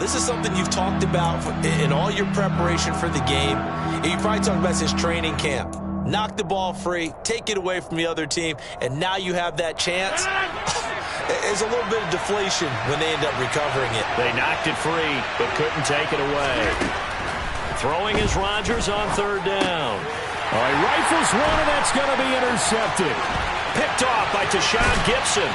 This is something you've talked about in all your preparation for the game. You probably talked about since training camp. Knock the ball free, take it away from the other team, and now you have that chance. There's a little bit of deflation when they end up recovering it. They knocked it free, but couldn't take it away. Throwing is Rodgers on third down. All right, rifles one, and that's going to be intercepted. Picked off by Tashawn Gibson.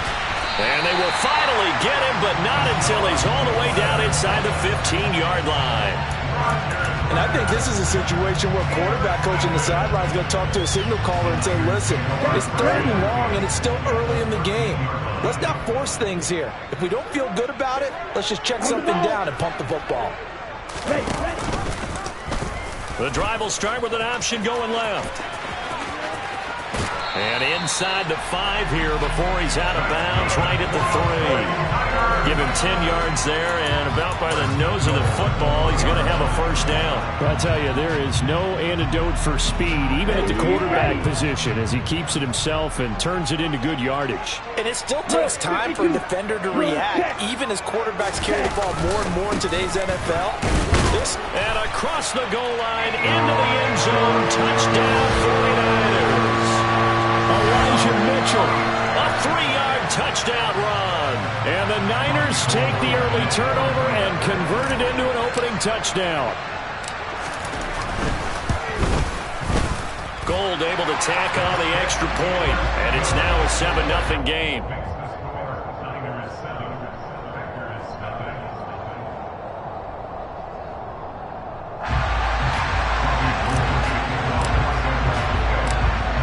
And they will finally get him, but not until he's all the way down inside the 15-yard line. And I think this is a situation where quarterback coach on the sideline is going to talk to a signal caller and say, listen, it's third and long, and it's still early in the game. Let's not force things here. If we don't feel good about it, let's just check something down and pump the football. The drive will start with an option going left. And inside the 5 here before he's out of bounds, right at the 3. Give him 10 yards there, and about by the nose of the football, he's going to have a first down. I'll tell you, there is no antidote for speed, even at the quarterback position, as he keeps it himself and turns it into good yardage. And it still takes time for a defender to react, even as quarterbacks carry the ball more and more in today's NFL. And across the goal line, into the end zone, touchdown 49ers. Elijah Mitchell. A 3-yard touchdown run. And the Niners take the early turnover and convert it into an opening touchdown. Gold able to tack on the extra point, and it's now a 7-0 game.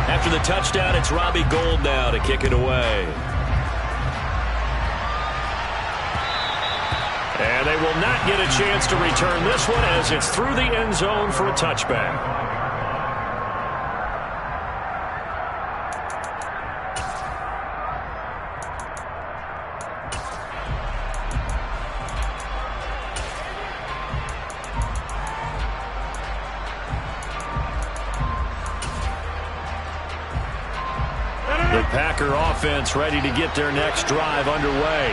After the touchdown, it's Robbie Gould now to kick it away. And they will not get a chance to return this one as it's through the end zone for a touchback. The Packer offense ready to get their next drive underway.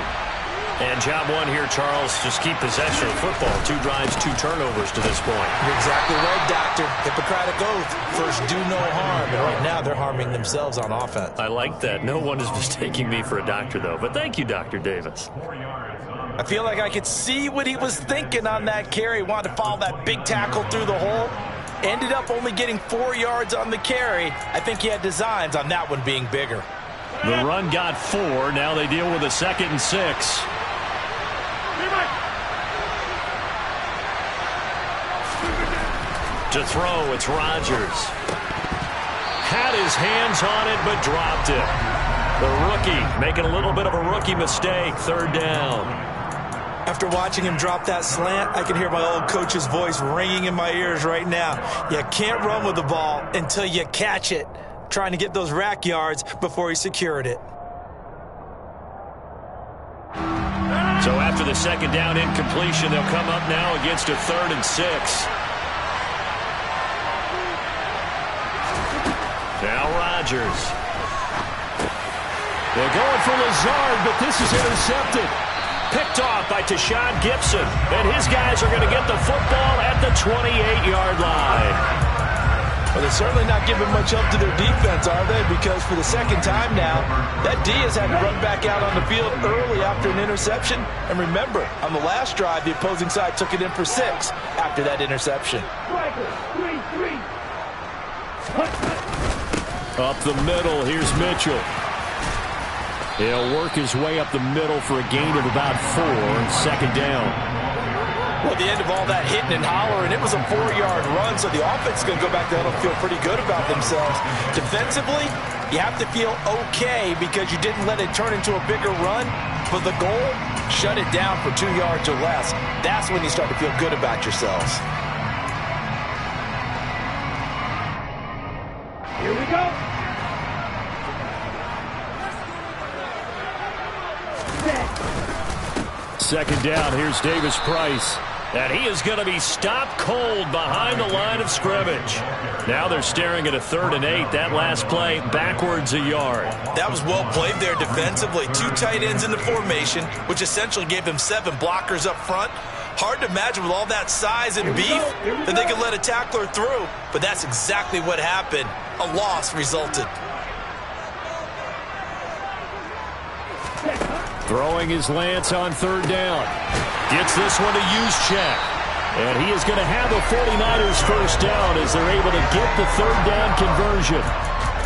And job one here, Charles, just keep possession of the football. 2 drives, 2 turnovers to this point. You're exactly right, Doctor. Hippocratic oath. First, do no harm. And right now, they're harming themselves on offense. I like that. No one is mistaking me for a doctor, though. But thank you, Dr. Davis. I feel like I could see what he was thinking on that carry. Wanted to follow that big tackle through the hole. Ended up only getting 4 yards on the carry. I think he had designs on that one being bigger. The run got 4. Now they deal with a 2nd and 6. To throw, it's Rodgers. Had his hands on it, but dropped it. The rookie making a little bit of a rookie mistake. 3rd down. After watching him drop that slant, I can hear my old coach's voice ringing in my ears right now. You can't run with the ball until you catch it. Trying to get those rack yards before he secured it. So after the 2nd down incompletion, they'll come up now against a 3rd and 6. Now Rodgers. They're going for Lazard, but this is intercepted. Picked off by Tashawn Gibson. And his guys are going to get the football at the 28-yard line. Well, they're certainly not giving much help to their defense, are they? Because for the 2nd time now, that D has had to run back out on the field early after an interception. And remember, on the last drive, the opposing side took it in for 6 after that interception. Up the middle, here's Mitchell. He'll work his way up the middle for a gain of about 4, 2nd down. Well, at the end of all that hitting and hollering, it was a 4-yard run, so the offense is going to go back there and feel pretty good about themselves. Defensively, you have to feel okay because you didn't let it turn into a bigger run, but the goal, shut it down for 2 yards or less. That's when you start to feel good about yourselves. Here we go. 2nd down, here's Davis Price. And he is going to be stopped cold behind the line of scrimmage. Now they're staring at a 3rd and 8. That last play, backwards a yard. That was well played there defensively. 2 tight ends in the formation, which essentially gave them 7 blockers up front. Hard to imagine with all that size and beef that they could let a tackler through, but that's exactly what happened. A loss resulted. Throwing his Lance on third down. Gets this one to Juszczyk. And he is going to have the 49ers first down as they're able to get the third down conversion.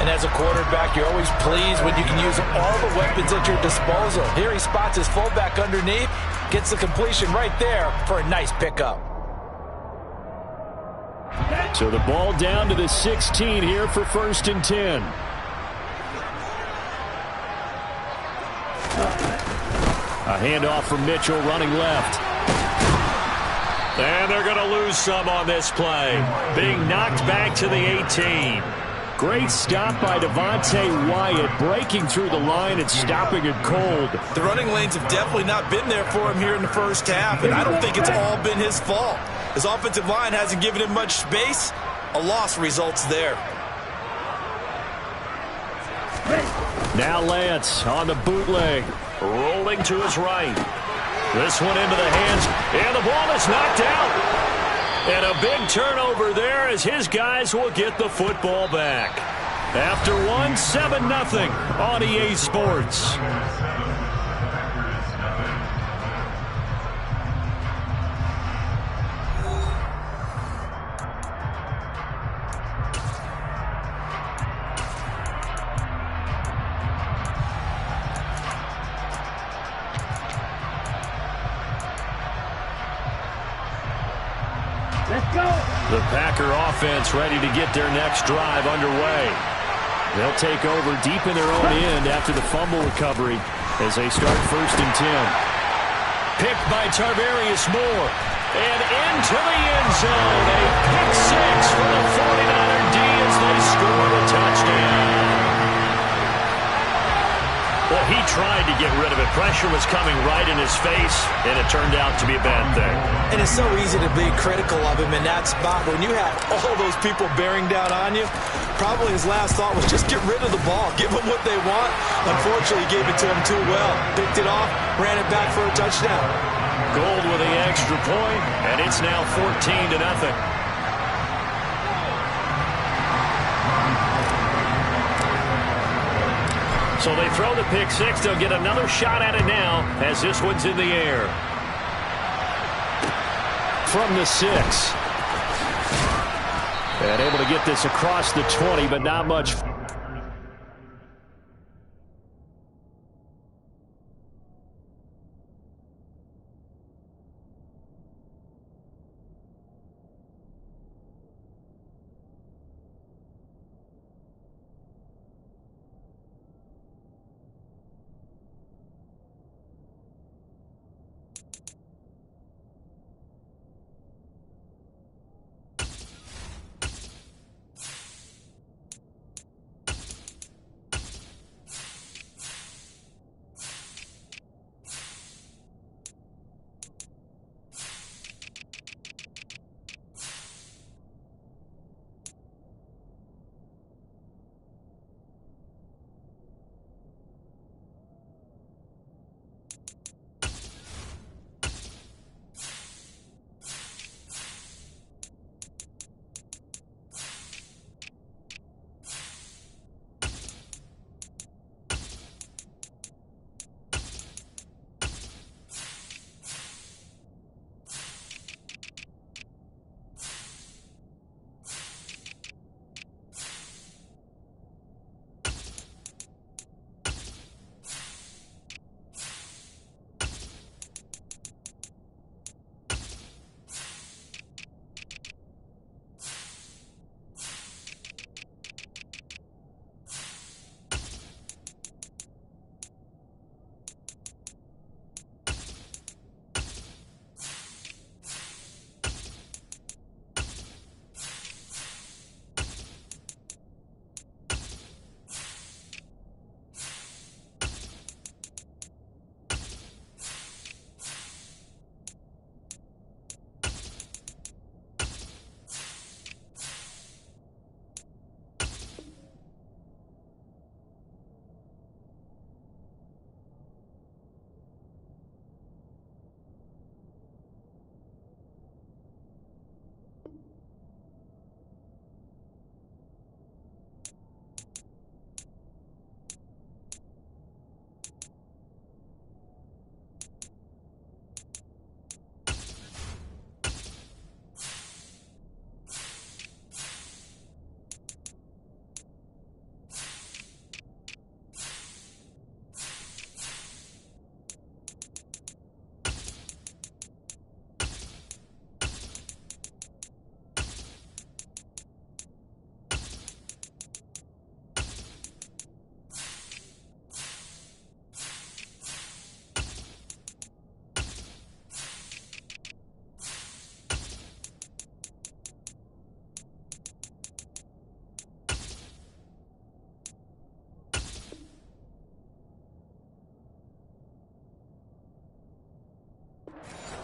And as a quarterback, you're always pleased when you can use all the weapons at your disposal. Here he spots his fullback underneath, gets the completion right there for a nice pickup. So the ball down to the 16 here for 1st and 10. A handoff from Mitchell running left. And they're going to lose some on this play. Being knocked back to the 18. Great stop by Devontae Wyatt, breaking through the line and stopping it cold. The running lanes have definitely not been there for him here in the first half, and I don't think it's all been his fault. His offensive line hasn't given him much space. A loss results there. Now Lance on the bootleg. Rolling to his right. This one into the hands, and the ball is knocked out. And a big turnover there as his guys will get the football back. After one, 7-0 on EA Sports. The Packer offense ready to get their next drive underway. They'll take over deep in their own end after the fumble recovery as they start 1st and 10. Picked by Tarvarius Moore. And into the end zone. A pick six for the 49er D as they score the touchdown. Well, he tried to get rid of it. Pressure was coming right in his face, and it turned out to be a bad thing. And it's so easy to be critical of him in that spot. When you have all those people bearing down on you, probably his last thought was just get rid of the ball. Give them what they want. Unfortunately, he gave it to them too well. Picked it off, ran it back for a touchdown. Gold with the extra point, and it's now 14-0. So they throw the pick six. They'll get another shot at it now as this one's in the air. From the 6. And able to get this across the 20, but not much.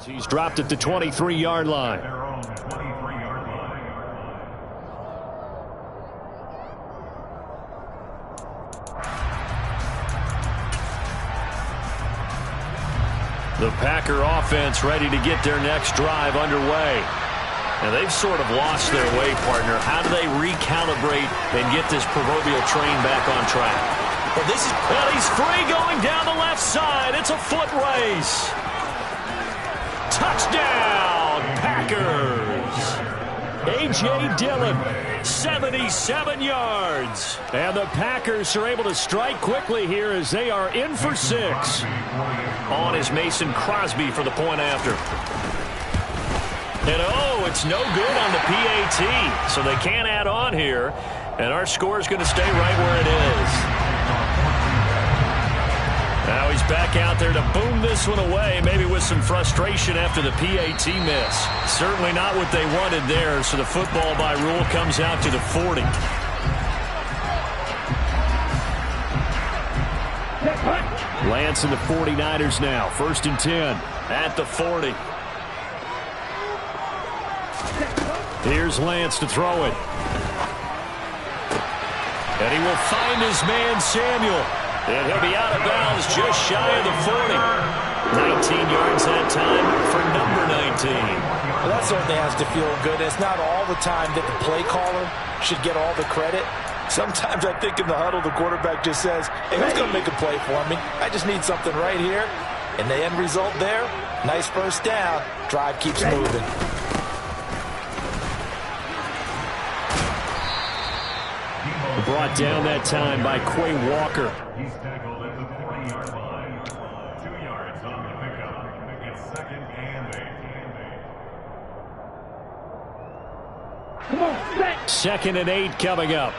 He's dropped at the 23-yard line. The Packer offense ready to get their next drive underway. And they've sort of lost their way, partner. How do they recalibrate and get this proverbial train back on track? Well, he's free going down the left side. It's a foot race. Touchdown, Packers. A.J. Dillon, 77 yards. And the Packers are able to strike quickly here as they are in for 6. On is Mason Crosby for the point after. And oh, it's no good on the PAT. So they can't add on here. And our score is going to stay right where it is. Now he's back out there to boom this one away, maybe with some frustration after the PAT miss. Certainly not what they wanted there, so the football by rule comes out to the 40. Lance and the 49ers now, 1st and 10. At the 40. Here's Lance to throw it. And he will find his man, Samuel. And he'll be out of bounds just shy of the 40. 19 yards that time for number 19. Well, that certainly has to feel good. It's not all the time that the play caller should get all the credit. Sometimes I think in the huddle, the quarterback just says, hey, who's going to make a play for me? I just need something right here. And the end result there, nice first down. Drive keeps moving. Brought down that time by Quay Walker. He's tackled at the 40-yard line. 2 yards on the pickup. It's 2nd and 8. Come on, set. 2nd and 8 coming up.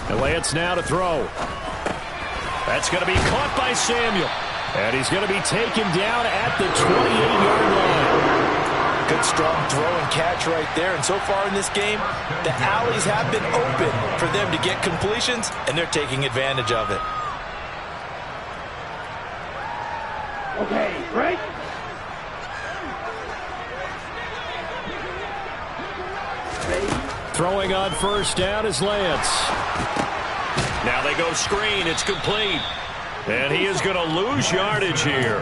And Lance now to throw. That's going to be caught by Samuel. And he's going to be taken down at the 28-yard line. Good strong throw and catch right there. And so far in this game, the alleys have been open for them to get completions, and they're taking advantage of it. Okay, right? Throwing on 1st down is Lance. Now they go screen. It's complete. And he is going to lose yardage here.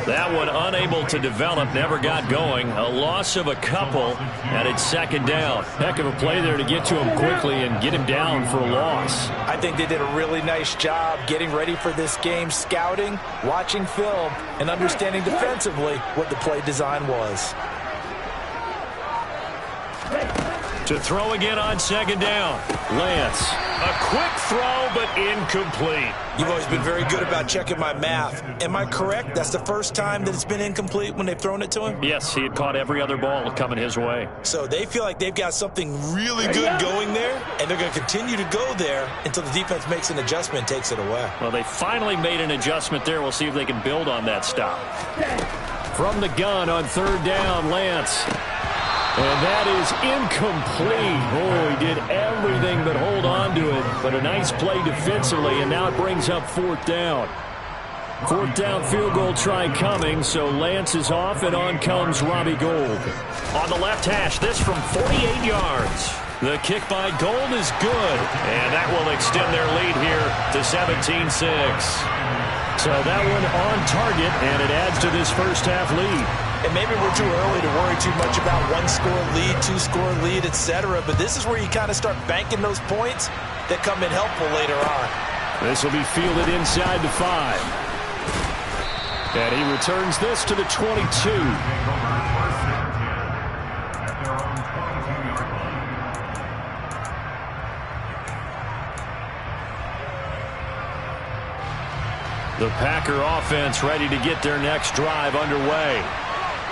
That one unable to develop, never got going. A loss of a couple, and it's 2nd down. Heck of a play there to get to him quickly and get him down for a loss. I think they did a really nice job getting ready for this game, scouting, watching film, and understanding defensively what the play design was. To throw again on 2nd down. Lance. A quick throw, but incomplete. You've always been very good about checking my math. Am I correct? That's the first time that it's been incomplete when they've thrown it to him? Yes, he had caught every other ball coming his way. So they feel like they've got something really good going there, and they're going to continue to go there until the defense makes an adjustment and takes it away. Well, they finally made an adjustment there. We'll see if they can build on that stop. From the gun on 3rd down, Lance. And that is incomplete. Oh, he did everything but hold on to it. But a nice play defensively, and now it brings up 4th down. 4th down field goal try coming, so Lance is off, and on comes Robbie Gould. On the left hash, this from 48 yards. The kick by Gould is good, and that will extend their lead here to 17-6. So that one on target, and it adds to this first half lead. And maybe we're too early to worry too much about 1-score lead, 2-score lead, etc. But this is where you kind of start banking those points that come in helpful later on. This will be fielded inside the 5. And he returns this to the 22. The Packer offense ready to get their next drive underway.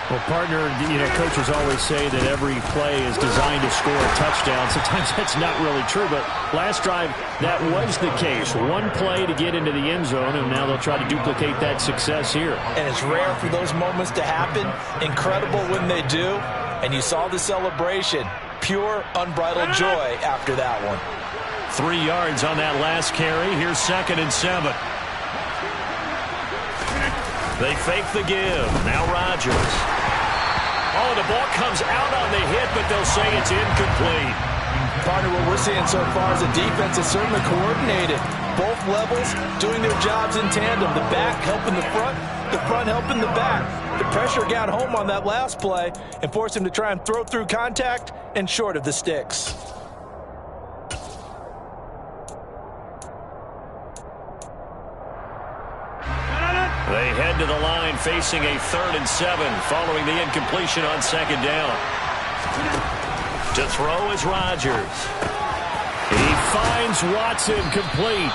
Well, partner, coaches always say that every play is designed to score a touchdown. Sometimes that's not really true, but last drive, that was the case. One play to get into the end zone, and now they'll try to duplicate that success here. And it's rare for those moments to happen. Incredible when they do. And you saw the celebration. pure, unbridled joy after that one. 3 yards on that last carry. Here's 2nd and 7. They fake the give. Now Rodgers. Oh, the ball comes out on the hit, but they'll say it's incomplete. Partner, what we're seeing so far is the defense is certainly coordinated. Both levels doing their jobs in tandem. The back helping the front helping the back. The pressure got home on that last play and forced him to try and throw through contact and short of the sticks. They head to the line facing a 3rd and 7 following the incompletion on 2nd down. To throw is Rodgers. He finds Watson complete.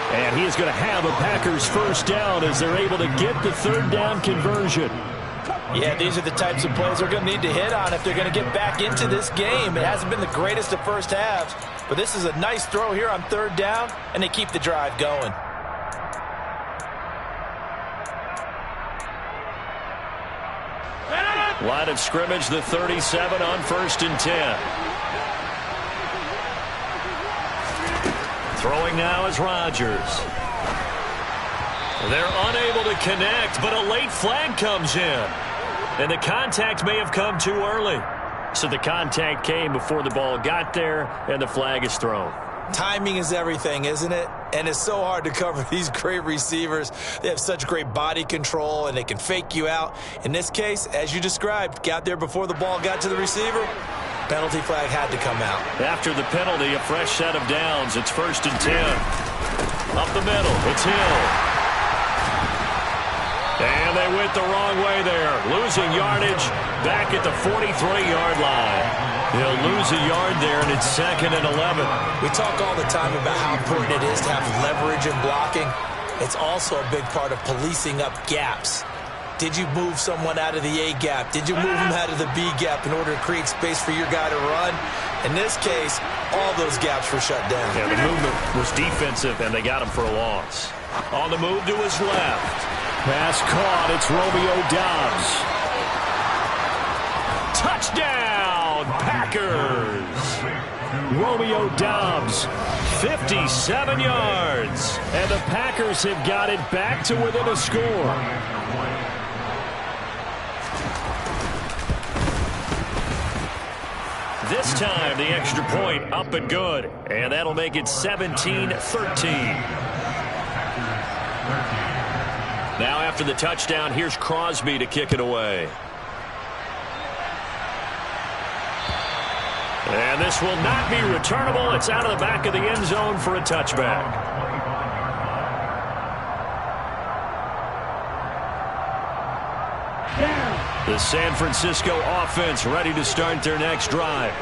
And he is going to have a Packers 1st down as they're able to get the 3rd down conversion. Yeah, these are the types of plays they're going to need to hit on if they're going to get back into this game. It hasn't been the greatest of first halves, but this is a nice throw here on 3rd down, and they keep the drive going. Line of scrimmage, the 37 on 1st and 10. Throwing now is Rodgers. They're unable to connect, but a late flag comes in. And the contact may have come too early. So the contact came before the ball got there, and the flag is thrown. Timing is everything, isn't it? And it's so hard to cover these great receivers. They have such great body control, and they can fake you out. In this case, as you described, got there before the ball got to the receiver. Penalty flag had to come out. After the penalty, a fresh set of downs. It's 1st and 10. Up the middle, it's Hill. And they went the wrong way there. Losing yardage back at the 43-yard line. He'll lose a yard there, and it's 2nd and 11. We talk all the time about how important it is to have leverage in blocking. It's also a big part of policing up gaps. Did you move someone out of the A gap? Did you move them out of the B gap in order to create space for your guy to run? In this case, all those gaps were shut down. Yeah, the movement was defensive, and they got him for a loss. On the move to his left. Pass caught. It's Romeo Doubs. Touchdown, Packers. Romeo Doubs, 57 yards. And the Packers have got it back to within a score. This time, the extra point up and good. And that'll make it 17-13. Now after the touchdown, here's Crosby to kick it away. And this will not be returnable. It's out of the back of the end zone for a touchback. The San Francisco offense ready to start their next drive.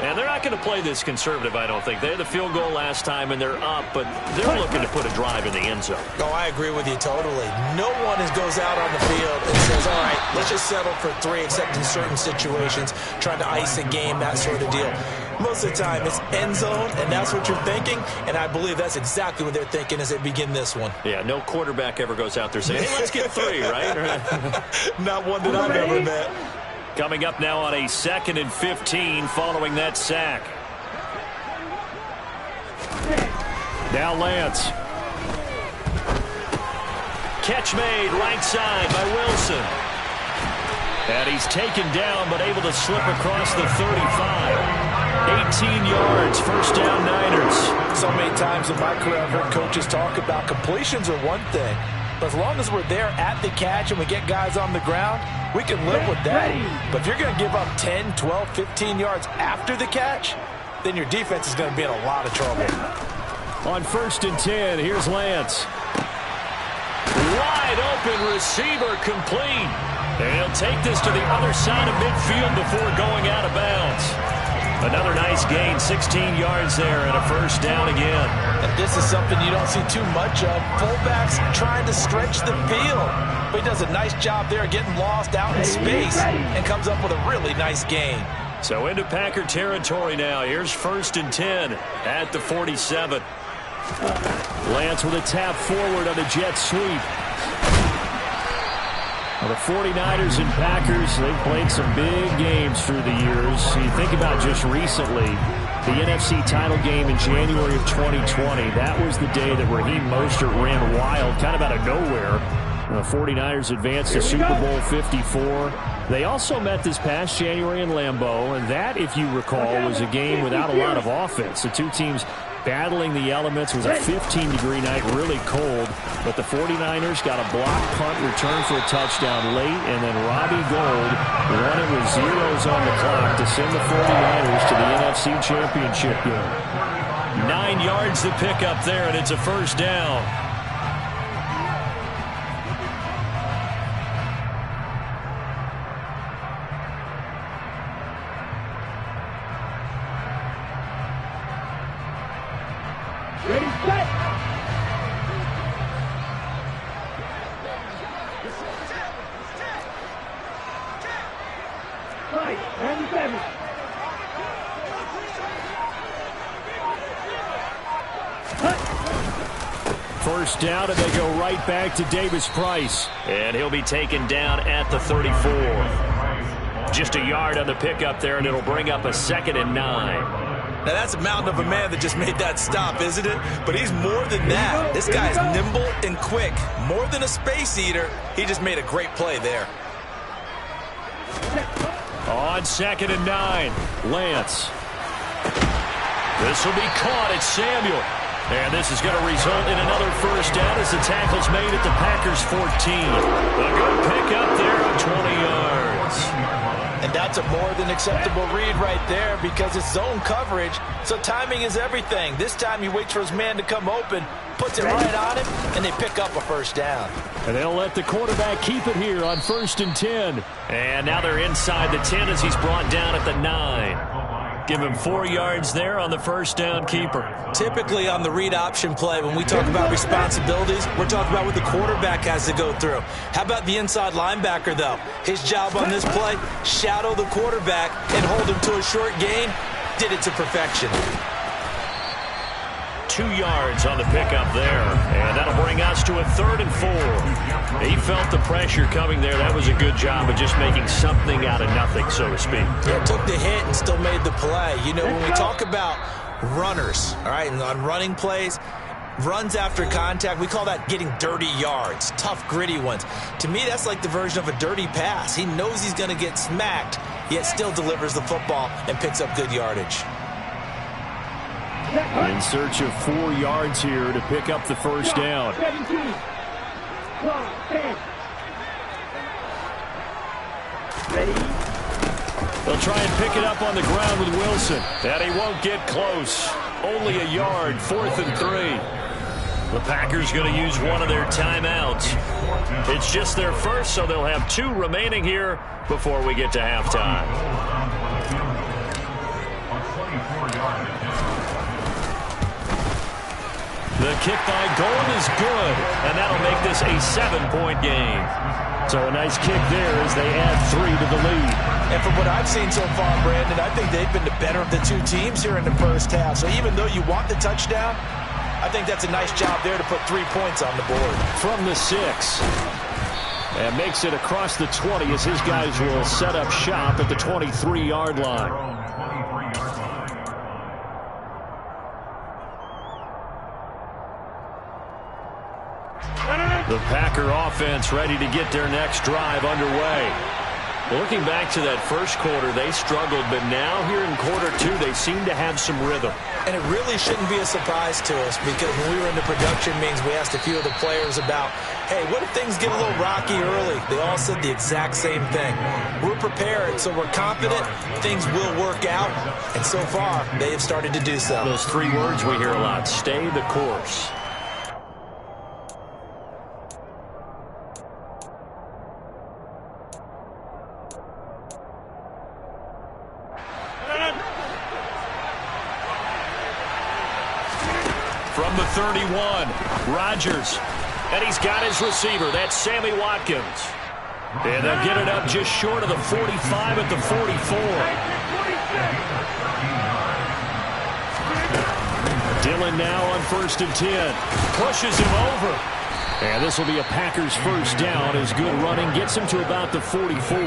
And they're not going to play this conservative, I don't think. They had the field goal last time, and they're up, but they're looking to put a drive in the end zone. Oh, I agree with you totally. No one goes out on the field and says, all right, let's just settle for 3, except in certain situations, trying to ice a game, that sort of deal. Most of the time, it's end zone, and that's what you're thinking, and I believe that's exactly what they're thinking as they begin this one. Yeah, no quarterback ever goes out there saying, hey, let's get 3, right? Not one that I've ever met. Coming up now on a 2nd and 15 following that sack. Now Lance. Catch made right side by Wilson. And he's taken down but able to slip across the 35. 18 yards, 1st down Niners. So many times in my career I've heard coaches talk about completions are one thing. But as long as we're there at the catch and we get guys on the ground, we can live with that. But if you're going to give up 10, 12, 15 yards after the catch, then your defense is going to be in a lot of trouble. On 1st and 10, here's Lance. Wide open receiver complete. And he'll take this to the other side of midfield before going out of bounds. Another nice gain, 16 yards there, and a 1st down again. And this is something you don't see too much of. Fullbacks trying to stretch the field. But he does a nice job there getting lost out in space and comes up with a really nice gain. So into Packer territory now. Here's 1st and 10 at the 47. Lance with a tap forward on the jet sweep. Well, the 49ers and Packers, they've played some big games through the years. You think about just recently, the NFC title game in January of 2020. That was the day that Raheem Mostert ran wild, kind of out of nowhere. The 49ers advanced to Super Bowl 54. They also met this past January in Lambeau, and that, if you recall, was a game without a lot of offense. The two teams battling the elements. It was a 15-degree night, really cold, but the 49ers got a block punt return for a touchdown late, and then Robbie Gould won it with zeros on the clock to send the 49ers to the NFC Championship game. 9 yards to pick up there, and it's a first down. Ready, set. Right, 97. First down, and they go right back to Davis Price. And he'll be taken down at the 34. Just a yard on the pickup there, and it'll bring up a 2nd and 9. Now, that's a mountain of a man that just made that stop, isn't it? But he's more than that. This guy's nimble and quick. More than a space eater. He just made a great play there. On 2nd and 9, Lance. This will be caught. It's Samuel. And this is going to result in another first down as the tackle's made at the Packers' 14. A good pickup there on 20 yards. And that's a more than acceptable read right there because it's zone coverage, so timing is everything. This time he waits for his man to come open, puts it right on him, and they pick up a first down. And they'll let the quarterback keep it here on 1st and 10. And now they're inside the 10 as he's brought down at the 9. Give him 4 yards there on the first down keeper. Typically on the read option play, when we talk about responsibilities, we're talking about what the quarterback has to go through. How about the inside linebacker, though? His job on this play, shadow the quarterback and hold him to a short gain. Did it to perfection. 2 yards on the pickup there. And that'll bring us to a 3rd and 4. He felt the pressure coming there. That was a good job of just making something out of nothing, so to speak. Yeah, took the hit and still made the play. You know, when we talk about runners, all right, and on running plays, runs after contact, we call that getting dirty yards, tough, gritty ones. To me, that's like the version of a dirty pass. He knows he's going to get smacked, yet still delivers the football and picks up good yardage. In search of 4 yards here to pick up the first down. 17. 10. Ready? They'll try and pick it up on the ground with Wilson. And he won't get close. Only a yard, 4th and 3. The Packers going to use one of their timeouts. It's just their first, so they'll have 2 remaining here before we get to halftime. The kick by Gould is good, and that'll make this a 7-point game. So a nice kick there as they add 3 to the lead. And from what I've seen so far, Brandon, I think they've been the better of the 2 teams here in the first half. So even though you want the touchdown, I think that's a nice job there to put 3 points on the board. From the 6. And makes it across the 20 as his guys will set up shop at the 23-yard line. The Packer offense ready to get their next drive underway. Well, looking back to that first quarter, they struggled, but now here in quarter 2, they seem to have some rhythm. And it really shouldn't be a surprise to us because when we were in the production meetings, we asked a few of the players about, hey, what if things get a little rocky early? They all said the exact same thing. We're prepared, so we're confident things will work out. And so far, they have started to do so. Those 3 words we hear a lot, stay the course. From the 31, Rodgers. And he's got his receiver. That's Sammy Watkins. And they'll get it up just short of the 45 at the 44. Dillon now on 1st and 10. Pushes him over. And this will be a Packers first down as good running gets him to about the 44.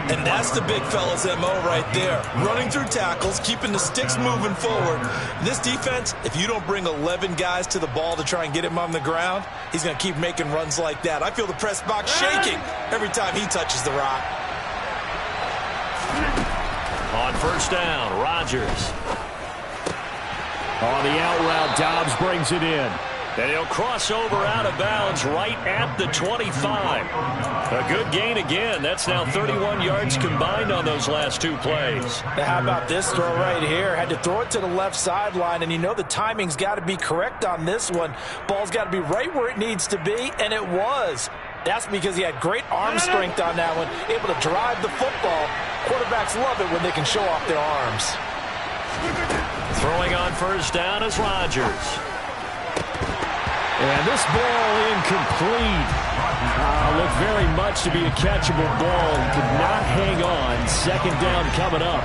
And that's the big fella's MO right there. Running through tackles, keeping the sticks moving forward. This defense, if you don't bring 11 guys to the ball to try and get him on the ground, he's going to keep making runs like that. I feel the press box shaking every time he touches the rock. On first down, Rodgers. On the out route, Dobbs brings it in. And he'll cross over out of bounds right at the 25. A good gain again. That's now 31 yards combined on those last two plays. Now how about this throw right here? Had to throw it to the left sideline, and you know the timing's got to be correct on this one. Ball's got to be right where it needs to be, and it was. That's because he had great arm strength on that one, able to drive the football. Quarterbacks love it when they can show off their arms. Throwing on first down is Rodgers. And this ball incomplete. Looked very much to be a catchable ball. Could not hang on. Second down coming up.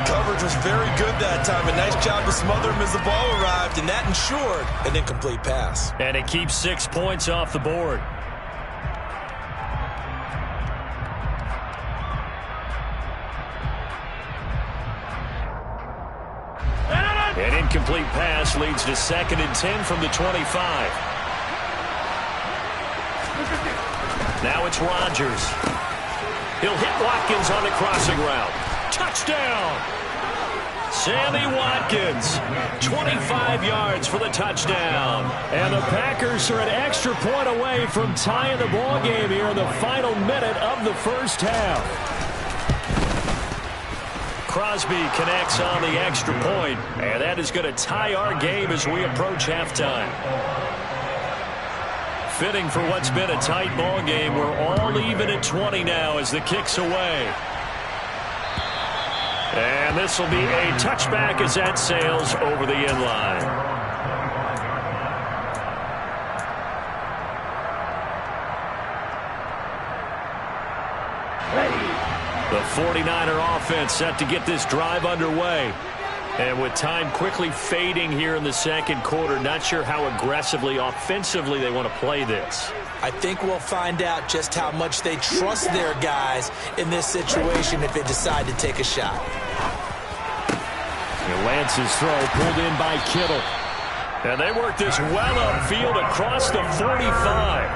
Coverage was very good that time. A nice job to smother him as the ball arrived, and that ensured an incomplete pass. And it keeps 6 points off the board. An incomplete pass leads to 2nd and 10 from the 25. Now it's Rodgers. He'll hit Watkins on the crossing route. Touchdown! Sammy Watkins, 25 yards for the touchdown. And the Packers are an extra point away from tying the ball game here in the final minute of the first half. Crosby connects on the extra point, and that is going to tie our game as we approach halftime. Fitting for what's been a tight ball game. We're all even at 20 now as the kick's away. And this will be a touchback as that sails over the end line. The 49er offense set to get this drive underway. And with time quickly fading here in the second quarter, not sure how aggressively, offensively they want to play this. I think we'll find out just how much they trust their guys in this situation if they decide to take a shot. And Lance's throw pulled in by Kittle. And they work this well upfield across the 45.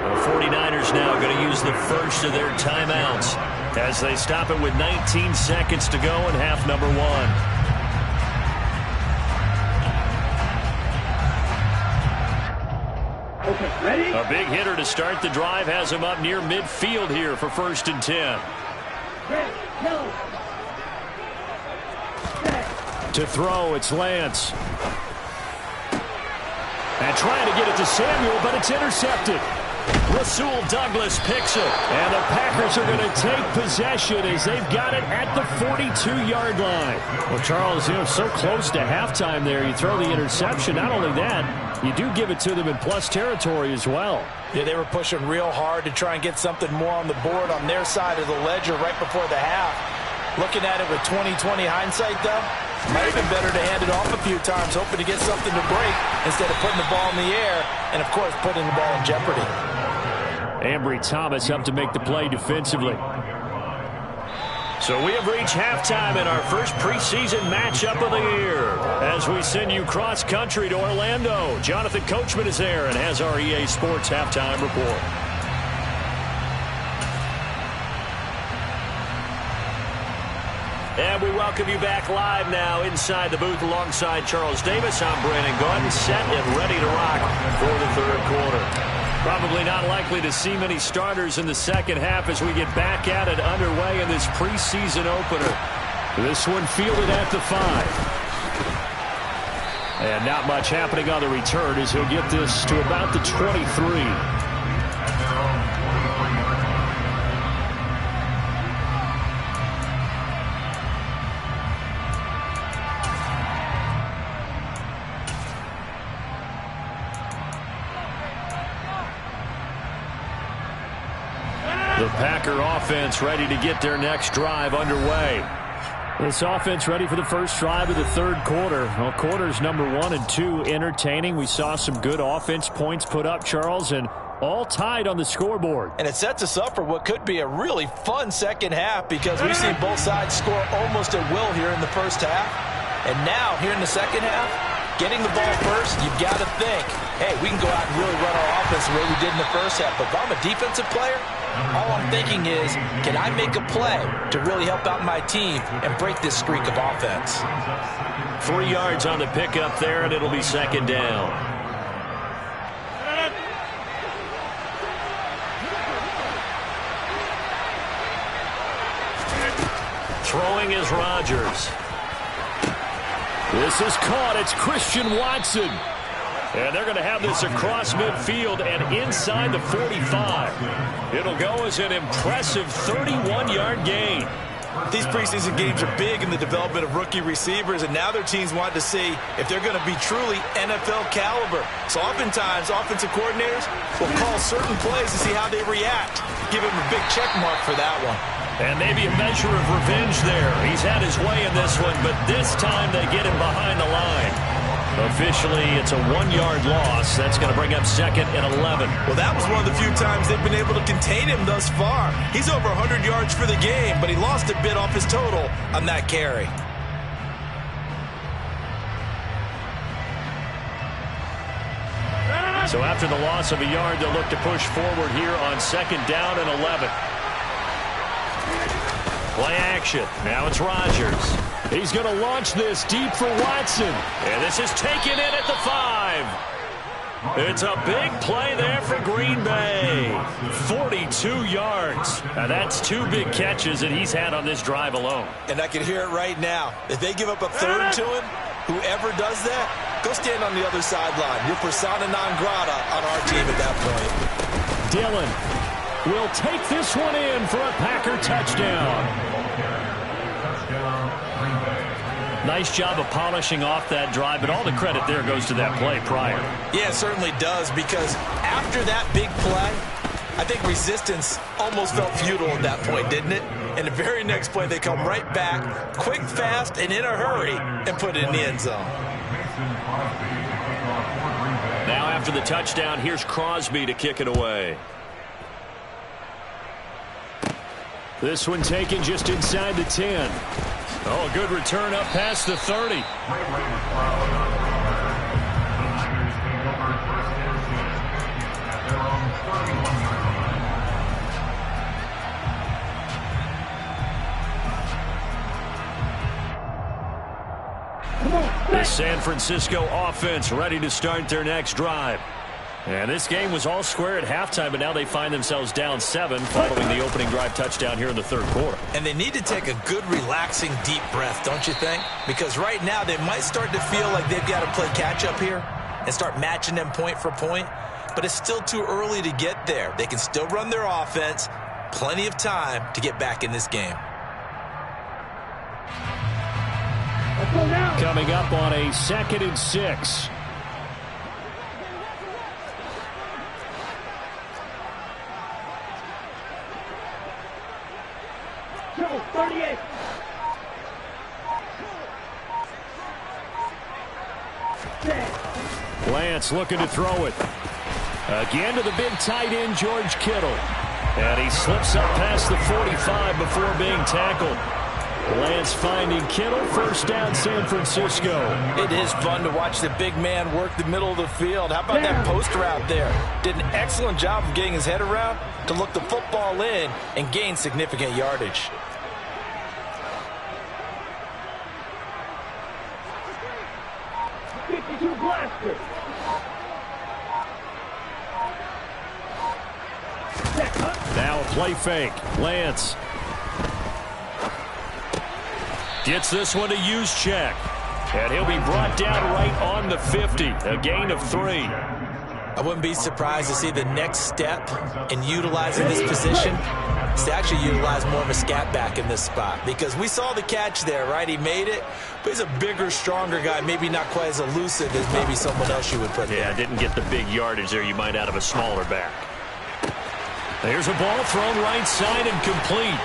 The 49ers now going to use the first of their timeouts as they stop it with 19 seconds to go in half number one. Okay, ready? A big hitter to start the drive has him up near midfield here for 1st and 10. Ready, go. To throw, it's Lance. And trying to get it to Samuel, but it's intercepted. Rasul Douglas picks it. And the Packers are going to take possession as they've got it at the 42-yard line. Well, Charles, so close to halftime there. You throw the interception. Not only that, you do give it to them in plus territory as well. Yeah, they were pushing real hard to try and get something more on the board on their side of the ledger right before the half. Looking at it with 20/20 hindsight, though, might have been better to hand it off a few times, hoping to get something to break instead of putting the ball in the air and, of course, putting the ball in jeopardy. Ambry Thomas up to make the play defensively. So we have reached halftime in our first preseason matchup of the year. As we send you cross-country to Orlando, Jonathan Coachman is there and has our EA Sports halftime report. And we welcome you back live now inside the booth alongside Charles Davis. I'm Brandon Gordon, set and ready to rock for the third quarter. Probably not likely to see many starters in the second half as we get back at it underway in this preseason opener. This one fielded at the 5. And not much happening on the return as he'll get this to about the 23. The Packer offense ready to get their next drive underway. This offense ready for the first drive of the third quarter. Well, quarters number 1 and 2 entertaining. We saw some good offense points put up, Charles, and all tied on the scoreboard. And it sets us up for what could be a really fun second half because we've seen both sides score almost at will here in the first half. And now, here in the second half, getting the ball first, you've got to think, hey, we can go out and really run our offense the way we did in the first half. But if I'm a defensive player, all I'm thinking is, can I make a play to really help out my team and break this streak of offense? 3 yards on the pickup there, and it'll be second down. Throwing is Rodgers. This is caught. It's Christian Watson. And they're going to have this across midfield and inside the 45. It'll go as an impressive 31-yard gain. These preseason games are big in the development of rookie receivers, and now their teams want to see if they're going to be truly NFL caliber. So oftentimes, offensive coordinators will call certain plays to see how they react. Give him a big check mark for that one. And maybe a measure of revenge there. He's had his way in this one, but this time they get him behind the line. Officially, it's a 1-yard loss. That's going to bring up second and 11. Well, that was one of the few times they've been able to contain him thus far. He's over 100 yards for the game, but he lost a bit off his total on that carry. So after the loss of a yard, they'll look to push forward here on second down and 11. Play action. Now it's Rodgers. He's going to launch this deep for Watson. And this is taken in at the 5. It's a big play there for Green Bay. 42 yards. Now that's 2 big catches that he's had on this drive alone. And I can hear it right now. If they give up a third to him, whoever does that, go stand on the other sideline. You're persona non grata on our team at that point. Dillon will take this one in for a Packer touchdown. Nice job of polishing off that drive, but all the credit there goes to that play prior. Yeah, it certainly does, because after that big play, I think resistance almost felt futile at that point, didn't it? And the very next play, they come right back, quick, fast, and in a hurry, and put it in the end zone. Now after the touchdown, here's Crosby to kick it away. This one taken just inside the 10. Oh, good return up past the 30. The San Francisco offense ready to start their next drive. And this game was all square at halftime, but now they find themselves down 7 following the opening drive touchdown here in the third quarter. And they need to take a good, relaxing, deep breath, don't you think? Because right now they might start to feel like they've got to play catch-up here and start matching them point for point. But it's still too early to get there. They can still run their offense. Plenty of time to get back in this game. Coming up on a 2nd and 6. Lance looking to throw it. Again to the big tight end, George Kittle. And he slips up past the 45 before being tackled. Lance finding Kittle, first down San Francisco. It is fun to watch the big man work the middle of the field. How about that post route there? Did an excellent job of getting his head around to look the football in and gain significant yardage. Now a play fake. Lance gets this one to Juszczyk. And he'll be brought down right on the 50. A gain of 3. I wouldn't be surprised to see the next step in utilizing this position is to actually utilize more of a scat back in this spot. Because we saw the catch there, right? He made it, but he's a bigger, stronger guy, maybe not quite as elusive as maybe someone else you would put there. Yeah, didn't get the big yardage there you might out of a smaller back. There's a ball thrown right side and complete.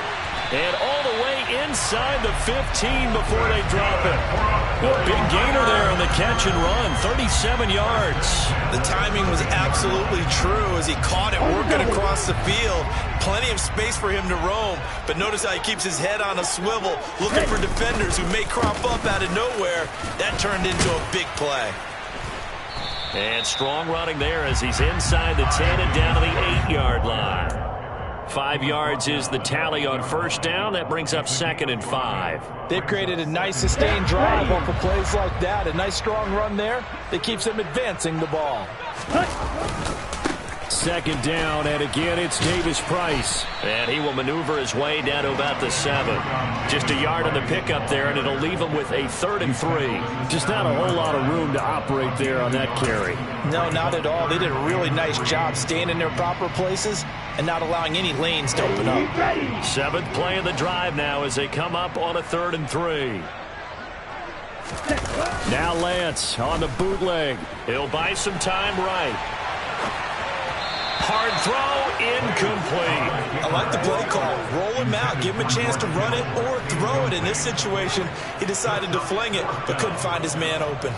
And all the way inside the 15 before they drop it. A big gainer there on the catch and run, 37 yards. The timing was absolutely true as he caught it working across the field. Plenty of space for him to roam, but notice how he keeps his head on a swivel, looking for defenders who may crop up out of nowhere. That turned into a big play. And strong running there as he's inside the 10 and down to the 8-yard line. 5 yards is the tally on first down. That brings up 2nd and 5. They've created a nice sustained drive off of plays like that. A nice strong run there that keeps them advancing the ball. 2nd down, and again it's Davis Price. And he will maneuver his way down to about the 7. Just a yard on the pickup there, and it'll leave him with a 3rd and 3. Just not a whole lot of room to operate there on that carry. No, not at all. They did a really nice job staying in their proper places and not allowing any lanes to open up. 7th play of the drive now as they come up on a 3rd and 3. Now Lance on the bootleg. He'll buy some time right. Hard throw, incomplete. I like the play call. Roll him out, give him a chance to run it or throw it. In this situation, he decided to fling it, but couldn't find his man open.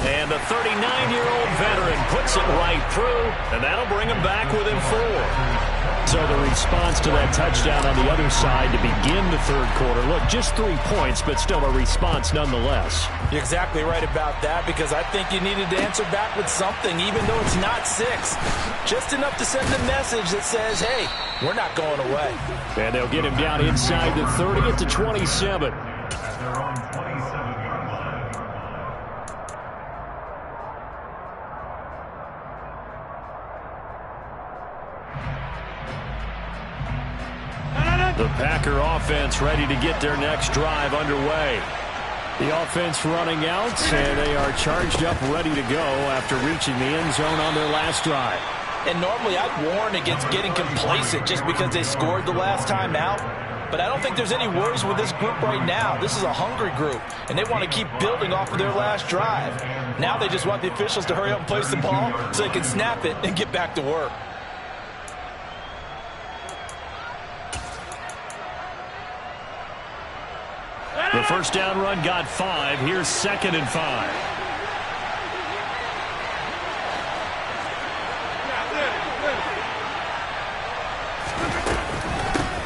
And the 39-year-old veteran puts it right through, and that'll bring him back within 4. So the response to that touchdown on the other side to begin the 3rd quarter. Look, just 3 points, but still a response nonetheless. You're exactly right about that, because I think you needed to answer back with something, even though it's not 6. Just enough to send a message that says, hey, we're not going away. And they'll get him down inside the 30 at the 27. The Packer offense ready to get their next drive underway. The offense running out, and they are charged up, ready to go after reaching the end zone on their last drive. And normally I'd warn against getting complacent just because they scored the last time out. But I don't think there's any worries with this group right now. This is a hungry group, and they want to keep building off of their last drive. Now they just want the officials to hurry up and place the ball so they can snap it and get back to work. The first down run got 5. Here's 2nd and 5.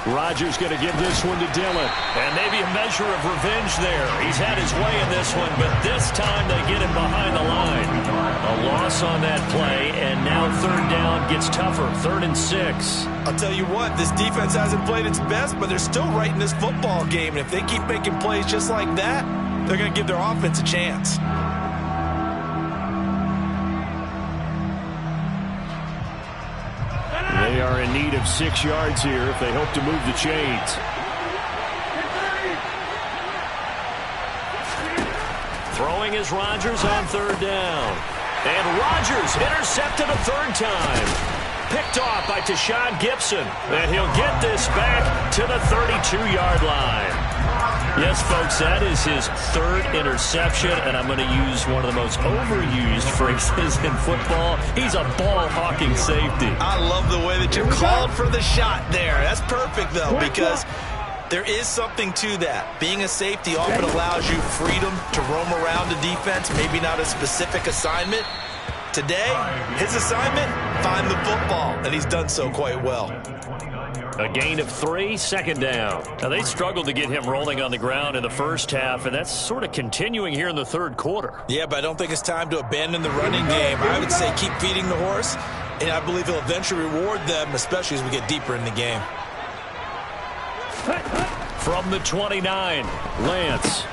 Rodgers going to give this one to Dillon. And maybe a measure of revenge there. He's had his way in this one, but this time they get him behind the line. A loss on that play, and now 3rd down gets tougher. 3rd and 6. I'll tell you what, this defense hasn't played its best, but they're still right in this football game. And if they keep making plays just like that, they're going to give their offense a chance. They are in need of 6 yards here if they hope to move the chains. Throwing is Rodgers on 3rd down. And Rodgers intercepted a 3rd time. Picked off by Tashawn Gibson. And he'll get this back to the 32-yard line. Yes, folks, that is his 3rd interception, and I'm going to use one of the most overused phrases in football. He's a ball-hawking safety. I love the way that you called for the shot there. That's perfect, though, because there is something to that. Being a safety often allows you freedom to roam around the defense, maybe not a specific assignment. Today, his assignment, find the football, and he's done so quite well. A gain of 3, 2nd down. Now, they struggled to get him rolling on the ground in the first half, and that's sort of continuing here in the 3rd quarter. Yeah, but I don't think it's time to abandon the running game. I would say keep feeding the horse, and I believe he'll eventually reward them, especially as we get deeper in the game. From the 29, Lance.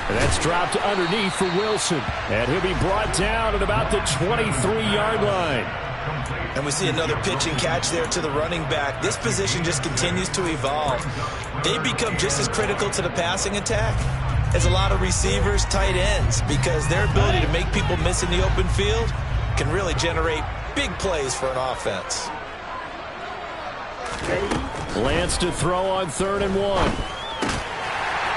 And that's dropped underneath for Wilson. And he'll be brought down at about the 23-yard line. And we see another pitch and catch there to the running back. This position just continues to evolve. They become just as critical to the passing attack as a lot of receivers, tight ends, because their ability to make people miss in the open field can really generate big plays for an offense. Lance to throw on 3rd and 1.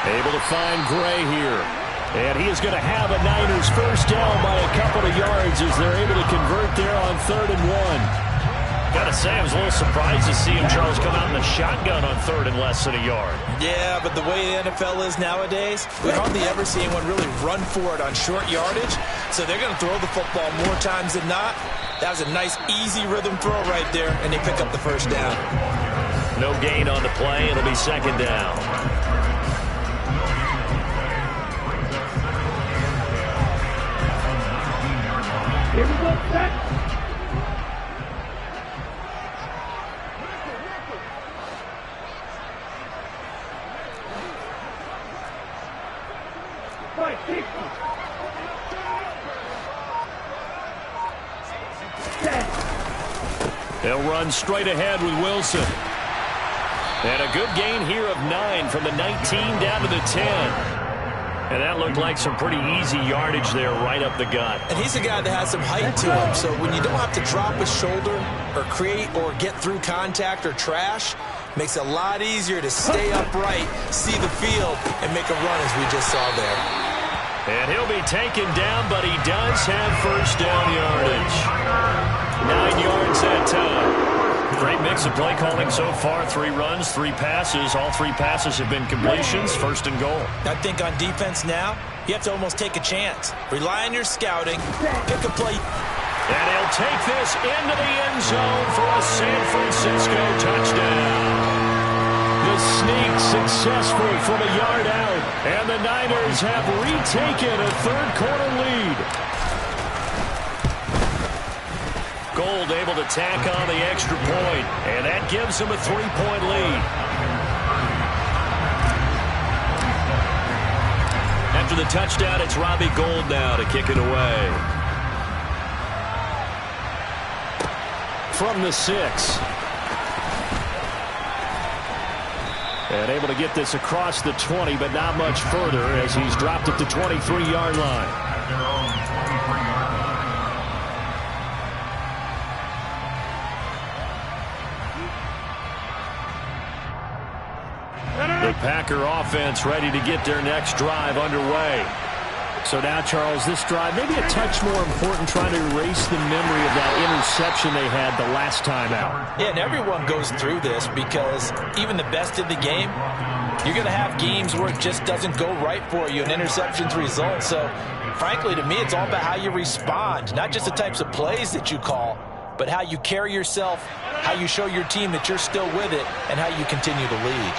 Able to find Gray here. And he is going to have a Niners first down by a couple of yards as they're able to convert there on 3rd and 1. Gotta say, I was a little surprised to see him, Charles, come out in the shotgun on 3rd and less than a yard. Yeah, but the way the NFL is nowadays, we hardly ever see anyone really run for it on short yardage. So they're going to throw the football more times than not. That was a nice, easy rhythm throw right there, and they pick up the first down. No gain on the play. It'll be 2nd down. Here we go, set. Right, keep They'll run straight ahead with Wilson. And a good gain here of 9 from the 19 down to the 10. And that looked like some pretty easy yardage there right up the gut. And he's a guy that has some height to him, so when you don't have to drop his shoulder or create or get through contact or trash, makes it a lot easier to stay upright, see the field, and make a run as we just saw there. And he'll be taken down, but he does have first down yardage. 9 yards that time. Great mix of play calling so far. 3 runs, 3 passes. All 3 passes have been completions. 1st and goal. I think on defense now, you have to almost take a chance. Rely on your scouting. Pick a play. And he'll take this into the end zone for a San Francisco touchdown. The sneak successful from a yard out. And the Niners have retaken a 3rd quarter lead. Gold able to tack on the extra point, and that gives him a 3-point lead. After the touchdown, it's Robbie Gould now to kick it away. From the 6. And able to get this across the 20, but not much further as he's dropped at the 23-yard line. The Packer offense ready to get their next drive underway. So now, Charles, this drive maybe a touch more important, trying to erase the memory of that interception they had the last time out. Yeah, and everyone goes through this because even the best in the game, you're going to have games where it just doesn't go right for you, and interceptions result. So, frankly, to me, it's all about how you respond, not just the types of plays that you call, but how you carry yourself, how you show your team that you're still with it, and how you continue to lead.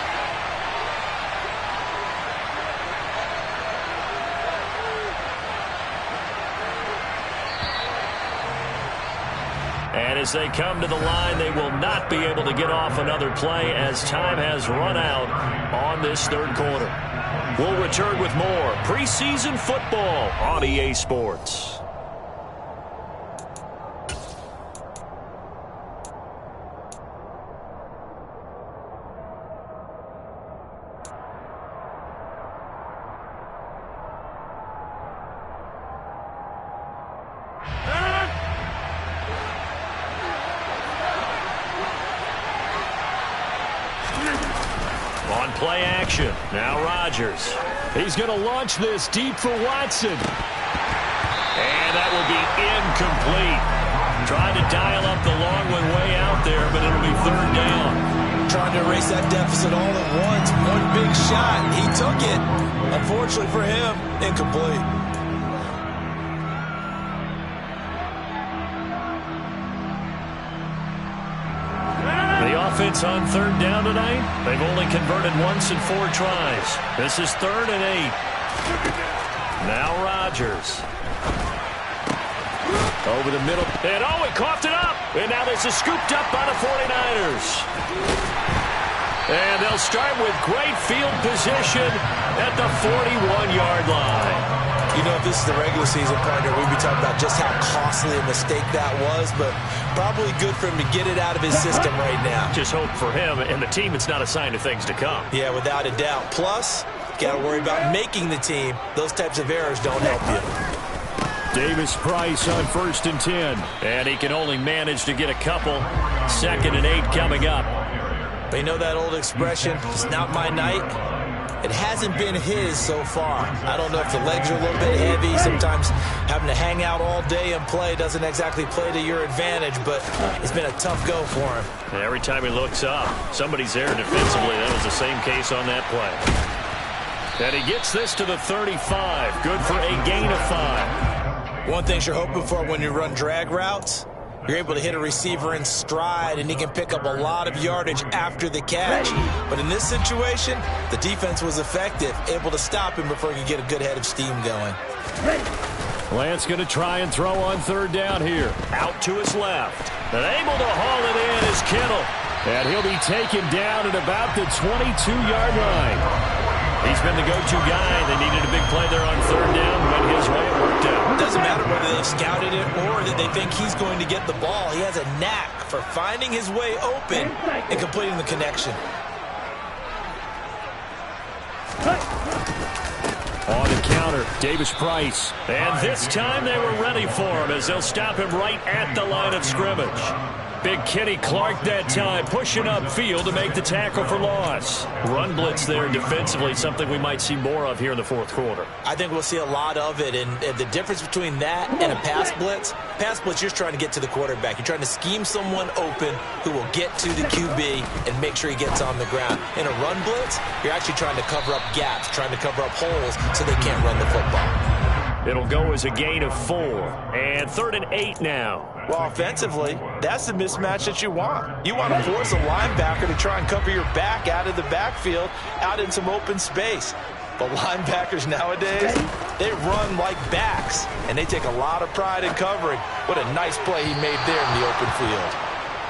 And as they come to the line, they will not be able to get off another play as time has run out on this 3rd quarter. We'll return with more preseason football on EA Sports. Play action. Now Rodgers. He's going to launch this deep for Watson. And that will be incomplete. Trying to dial up the long one way out there, but it'll be 3rd down. Trying to erase that deficit all at once. One big shot. He took it. Unfortunately for him, incomplete. Offense on 3rd down tonight. They've only converted once in 4 tries. This is 3rd and 8. Now Rodgers. Over the middle. And he coughed it up. And now this is scooped up by the 49ers. And they'll start with great field position at the 41-yard line. You know, if this is the regular season, partner, we'd be talking about just how costly a mistake that was, but probably good for him to get it out of his system right now. Just hope for him and the team it's not a sign of things to come. Yeah, without a doubt. Plus, got to worry about making the team. Those types of errors don't help you. Davis Price on 1st and 10. And he can only manage to get a couple. 2nd and 8 coming up. They know that old expression, it's not my night. It hasn't been his so far. I don't know if the legs are a little bit heavy. Sometimes having to hang out all day and play doesn't exactly play to your advantage, but it's been a tough go for him. And every time he looks up, somebody's there defensively. That was the same case on that play. And he gets this to the 35. Good for a gain of 5. One thing you're hoping for when you run drag routes, you're able to hit a receiver in stride, and he can pick up a lot of yardage after the catch. But in this situation, the defense was effective, able to stop him before he could get a good head of steam going. Lance going to try and throw on third down here. Out to his left. And able to haul it in is Kittle. And he'll be taken down at about the 22-yard line. He's been the go-to guy. They needed a big play there on third down. Went his way. It worked out. Doesn't matter whether they've scouted it or that they think he's going to get the ball. He has a knack for finding his way open and completing the connection. On the counter, Davis Price. And this time they were ready for him as they'll stop him right at the line of scrimmage. Big Kenny Clark that time, pushing upfield to make the tackle for loss. Run blitz there defensively, something we might see more of here in the fourth quarter. I think we'll see a lot of it, and the difference between that and a pass blitz, you're just trying to get to the quarterback. You're trying to scheme someone open who will get to the QB and make sure he gets on the ground. In a run blitz, you're actually trying to cover up gaps, trying to cover up holes so they can't run the football. It'll go as a gain of 4. And 3rd and 8 now. Well, offensively, that's the mismatch that you want. You want to force a linebacker to try and cover your back out of the backfield, out in some open space. But linebackers nowadays, they run like backs, and they take a lot of pride in covering. What a nice play he made there in the open field.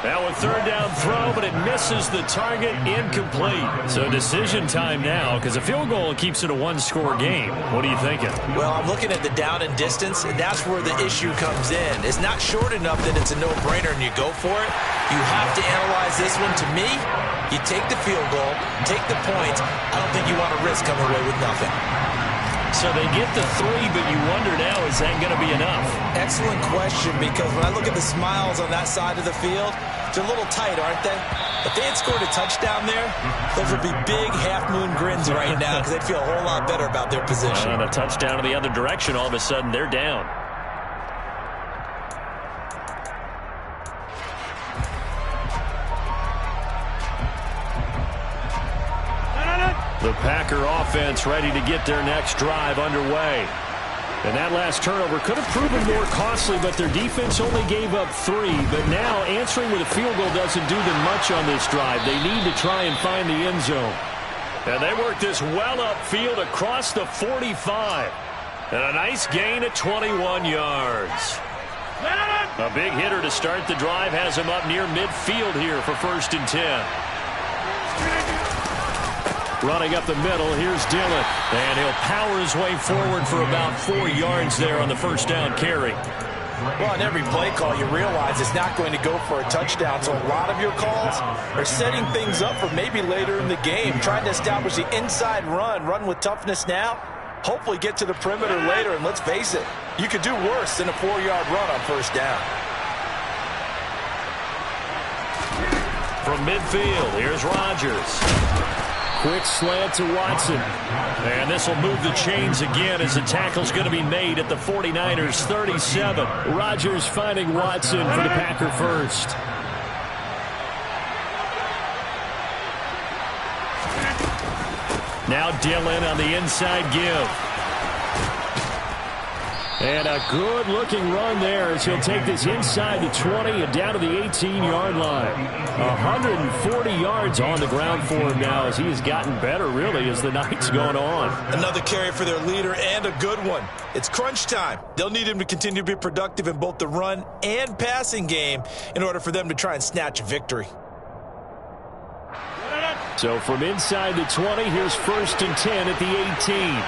Now a third down throw, but it misses the target, incomplete. So decision time now, because a field goal keeps it a one-score game. What are you thinking? Well, I'm looking at the down and distance, and that's where the issue comes in. It's not short enough that it's a no-brainer and you go for it. You have to analyze this one. To me, you take the field goal, take the points. I don't think you want to risk coming away with nothing. So they get the 3, but you wonder now, is that going to be enough? Excellent question, because when I look at the smiles on that side of the field, they're a little tight, aren't they? If they had scored a touchdown there, those would be big half-moon grins right now because they'd feel a whole lot better about their position. And a touchdown in the other direction, all of a sudden they're down. The Packer offense ready to get their next drive underway. And that last turnover could have proven more costly, but their defense only gave up 3. But now answering with a field goal doesn't do them much on this drive. They need to try and find the end zone. And they work this well upfield across the 45. And a nice gain of 21 yards. A big hitter to start the drive has him up near midfield here for 1st and 10. Running up the middle, here's Dillon. And he'll power his way forward for about 4 yards there on the first down carry. Well, on every play call, you realize it's not going to go for a touchdown. So a lot of your calls are setting things up for maybe later in the game, trying to establish the inside run with toughness now, hopefully get to the perimeter later. And let's face it, you could do worse than a 4-yard run on first down. From midfield, here's Rodgers. Quick slant to Watson. And this will move the chains again as the tackle's going to be made at the 49ers 37. Rodgers finding Watson for the Packer first. Now Dillon on the inside give. And a good-looking run there as he'll take this inside the 20 and down to the 18-yard line. 140 yards on the ground for him now as he has gotten better, really, as the night's gone on. Another carry for their leader and a good one. It's crunch time. They'll need him to continue to be productive in both the run and passing game in order for them to try and snatch a victory. So from inside the 20, here's 1st and 10 at the 18.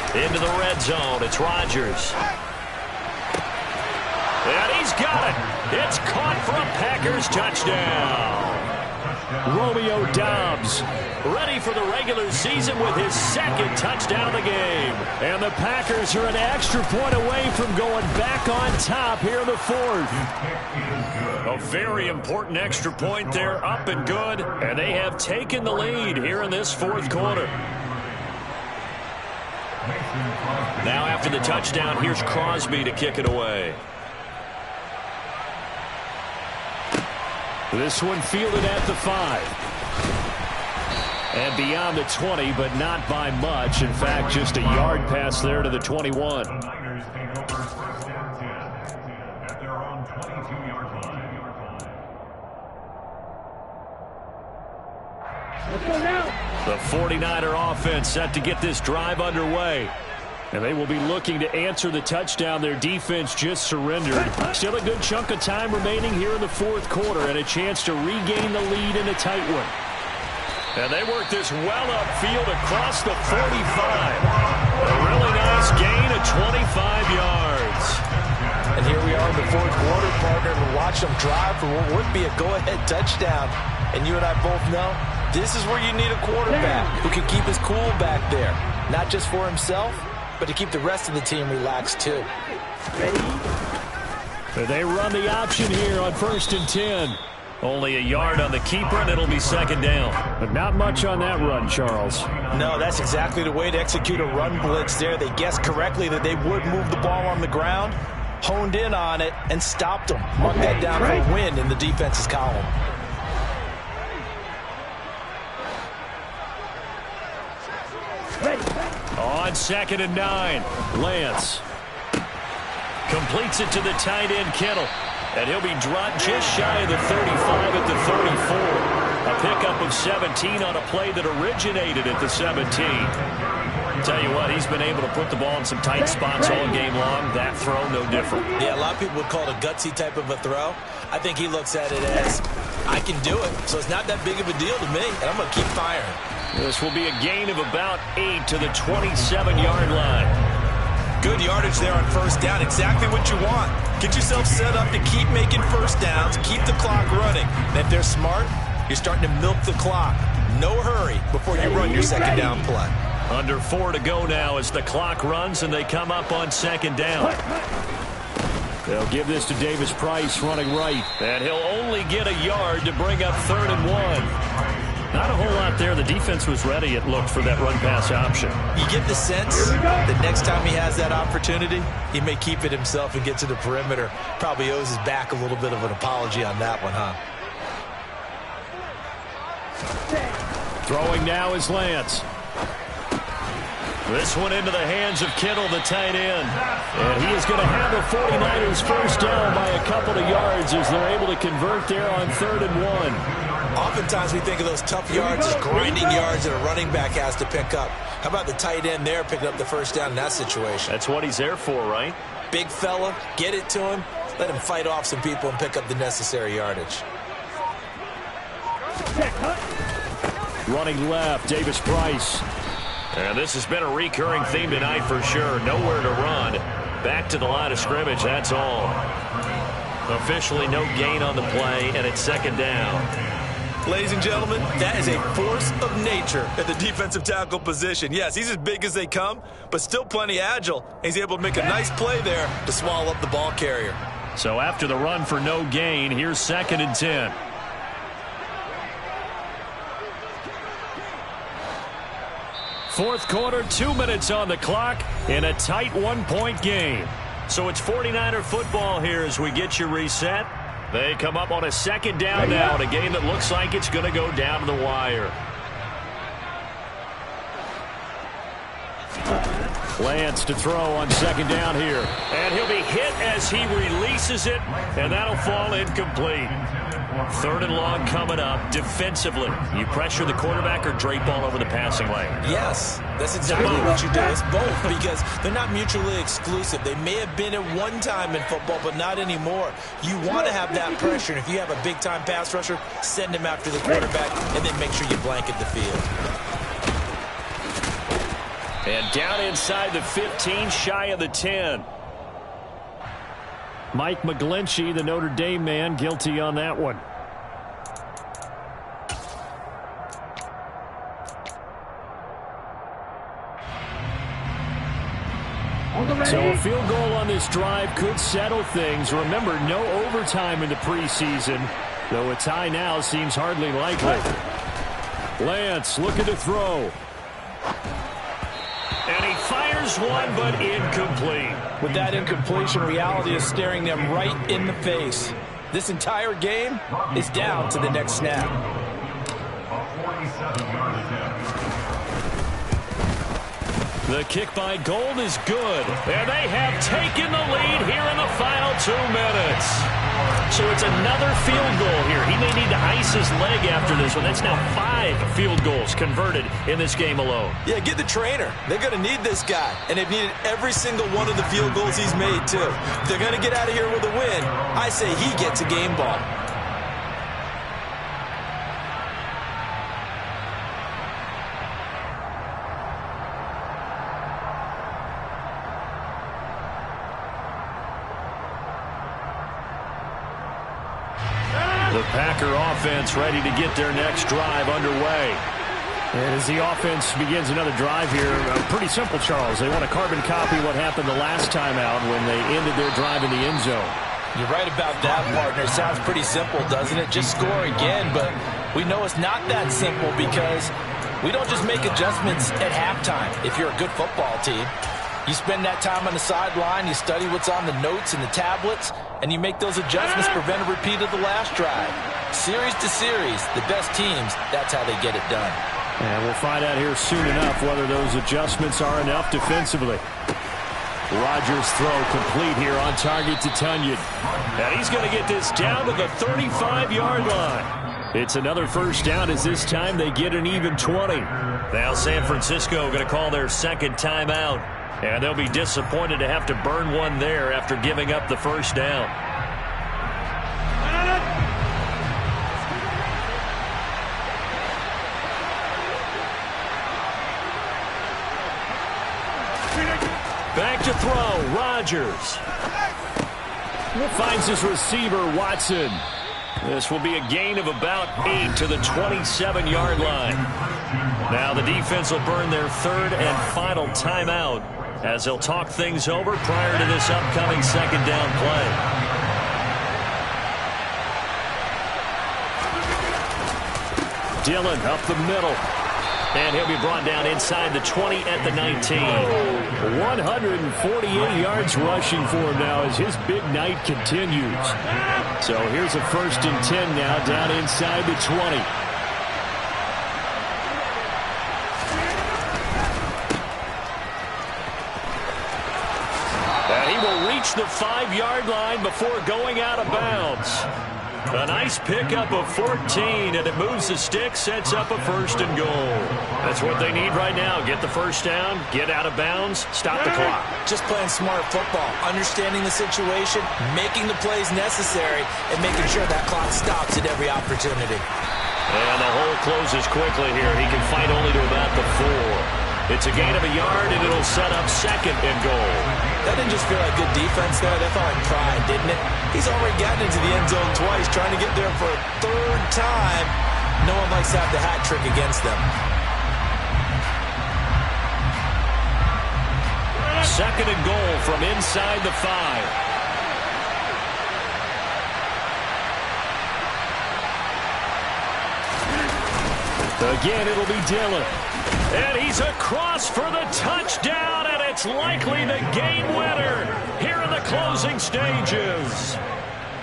Into the red zone, it's Rodgers. And he's got it. It's caught for a Packers touchdown. Romeo Doubs, ready for the regular season with his second touchdown of the game. And the Packers are an extra point away from going back on top here in the fourth. A very important extra point there, up and good. And they have taken the lead here in this fourth quarter. Now after the touchdown, here's Crosby to kick it away. This one fielded at the 5. And beyond the 20, but not by much. In fact, just a yard pass there to the 21. The Niners take over first down 10 at their own 22-yard line. Let's go now. The 49er offense set to get this drive underway. And they will be looking to answer the touchdown their defense just surrendered. Still a good chunk of time remaining here in the fourth quarter and a chance to regain the lead in a tight one. And they work this well upfield across the 45. A really nice gain of 25 yards. And here we are in the fourth quarter, partner, to watch them drive for what would be a go-ahead touchdown. And you and I both know this is where you need a quarterback who can keep his cool back there. Not just for himself, but to keep the rest of the team relaxed too. They run the option here on 1st and 10. Only a yard on the keeper, and it'll be second down. But not much on that run, Charles. No, that's exactly the way to execute a run blitz there. They guessed correctly that they would move the ball on the ground, honed in on it, and stopped them. Mark that down for a win in the defense's column. On 2nd and 9, Lance completes it to the tight end, Kittle. And he'll be dropped just shy of the 35 at the 34. A pickup of 17 on a play that originated at the 17. Tell you what, he's been able to put the ball in some tight spots all game long. That throw, no different. Yeah, a lot of people would call it a gutsy type of a throw. I think he looks at it as, I can do it, so it's not that big of a deal to me, and I'm going to keep firing. This will be a gain of about 8 to the 27-yard line. Good yardage there on first down. Exactly what you want. Get yourself set up to keep making first downs, keep the clock running. And if they're smart, you're starting to milk the clock. No hurry before you run your second down play. Under 4 to go now as the clock runs and they come up on second down. They'll give this to Davis Price running right. And he'll only get a yard to bring up 3rd and 1. Not a whole lot there. The defense was ready, it looked, for that run-pass option. You get the sense that next time he has that opportunity, he may keep it himself and get to the perimeter. Probably owes his back a little bit of an apology on that one, huh? Throwing now is Lance. This one into the hands of Kittle, the tight end. And he is going to have the 49ers first down by a couple of yards as they're able to convert there on 3rd and 1. Oftentimes we think of those tough yards as grinding yards that a running back has to pick up. How about the tight end there picking up the first down in that situation? That's what he's there for, right? Big fella, get it to him, let him fight off some people and pick up the necessary yardage. Running left, Davis Price. And this has been a recurring theme tonight for sure. Nowhere to run. Back to the line of scrimmage, that's all. Officially no gain on the play, and it's second down. Ladies and gentlemen, that is a force of nature at the defensive tackle position. Yes, he's as big as they come, but still plenty agile. He's able to make a nice play there to swallow up the ball carrier. So after the run for no gain, here's 2nd and 10. Fourth quarter, 2 minutes on the clock in a tight one-point game. So it's 49er football here as we get you reset. They come up on a second down now in a game that looks like it's going to go down to the wire. Lance to throw on second down here. And he'll be hit as he releases it, and that'll fall incomplete. 3rd and long coming up defensively. You pressure the quarterback or drape all over the passing lane? Yes, that's exactly what you do. It's both because they're not mutually exclusive. They may have been at one time in football, but not anymore. You want to have that pressure, and if you have a big-time pass rusher, send him after the quarterback, and then make sure you blanket the field. And down inside the 15, shy of the 10. Mike McGlinchey, the Notre Dame man, guilty on that one. So a field goal on this drive could settle things. Remember, no overtime in the preseason, though a tie now seems hardly likely. Lance looking to throw. And he fires one, but incomplete. With that incompletion, reality is staring them right in the face. This entire game is down to the next snap. A 47-yard attempt. The kick by Gold is good, and they have taken the lead here in the final 2 minutes. So it's another field goal here. He may need to ice his leg after this one. That's now 5 field goals converted in this game alone. Yeah, get the trainer. They're going to need this guy, and they've needed every single one of the field goals he's made, too. If they're going to get out of here with a win, I say he gets a game ball. The Packer offense ready to get their next drive underway. And as the offense begins another drive here, pretty simple, Charles. They want to carbon copy what happened the last time out when they ended their drive in the end zone. You're right about that, partner. It sounds pretty simple, doesn't it? Just score again, but we know it's not that simple because we don't just make adjustments at halftime if you're a good football team. You spend that time on the sideline, you study what's on the notes and the tablets, and you make those adjustments to prevent a repeat of the last drive. Series to series, the best teams, that's how they get it done. And we'll find out here soon enough whether those adjustments are enough defensively. Rodgers' throw complete here on target to Tunyon. And he's going to get this down to the 35-yard line. It's another first down as this time they get an even 20. Now San Francisco going to call their second timeout. And they'll be disappointed to have to burn one there after giving up the first down. Back to throw, Rodgers. Finds his receiver, Watson. This will be a gain of about 8 to the 27-yard line. Now the defense will burn their third and final timeout as they'll talk things over prior to this upcoming second down play. Dillon up the middle. And he'll be brought down inside the 20 at the 19. 148 yards rushing for him now as his big night continues. So here's a 1st and 10 now down inside the 20. And he will reach the 5-yard line before going out of bounds. A nice pickup of 14, and it moves the stick, sets up a 1st and goal. That's what they need right now. Get the first down, get out of bounds, stop the clock. Just playing smart football, understanding the situation, making the plays necessary, and making sure that clock stops at every opportunity. And the hole closes quickly here. He can fight only to about the 4. It's a gain of a yard, and it'll set up 2nd and goal. That didn't just feel like good defense there. That felt like pride, didn't it? He's already gotten into the end zone twice, trying to get there for a 3rd time. No one likes to have the hat trick against them. 2nd and goal from inside the 5. Again, it'll be Dillon. And he's across for the touchdown, and it's likely the game winner here in the closing stages.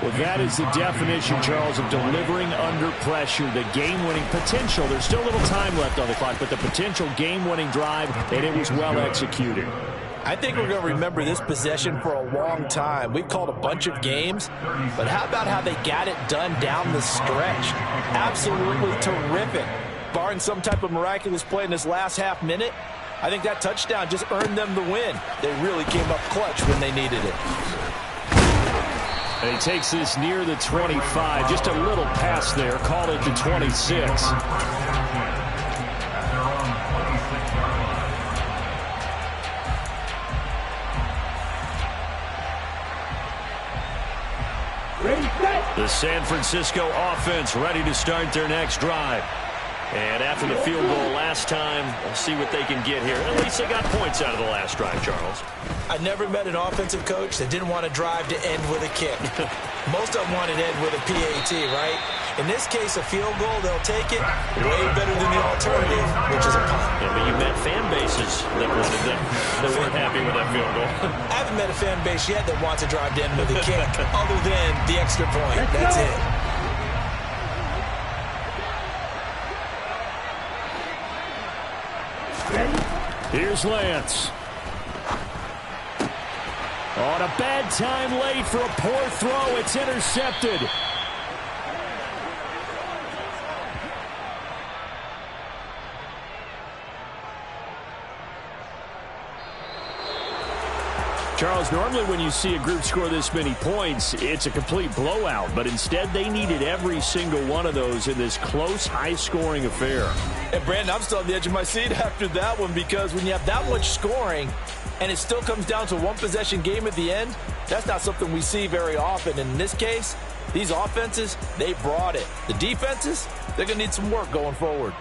Well, that is the definition, Charles, of delivering under pressure. The game-winning potential. There's still a little time left on the clock, but the potential game-winning drive, and it was well executed. I think we're going to remember this possession for a long time. We've called a bunch of games, but how about how they got it done down the stretch? Absolutely terrific. Barring some type of miraculous play in this last half minute, I think that touchdown just earned them the win. They really came up clutch when they needed it. And he takes this near the 25. Just a little pass there. Call it the 26. The San Francisco offense ready to start their next drive. And after the field goal last time, we'll see what they can get here. At least they got points out of the last drive, Charles. I never met an offensive coach that didn't want to drive to end with a kick. Most of them wanted to end with a PAT, right? In this case, a field goal, they'll take it way better than the alternative, which is a punt. Yeah, but you met fan bases that weren't happy with that field goal. I haven't met a fan base yet that wants to drive to end with a kick, other than the extra point. That's it. Here's Lance. On a bad time late for a poor throw. It's intercepted. Charles, normally when you see a group score this many points, it's a complete blowout. But instead, they needed every single one of those in this close, high-scoring affair. And, Brandon, I'm still on the edge of my seat after that one, because when you have that much scoring and it still comes down to a one-possession game at the end, that's not something we see very often. And in this case, these offenses, they brought it. The defenses, they're going to need some work going forward.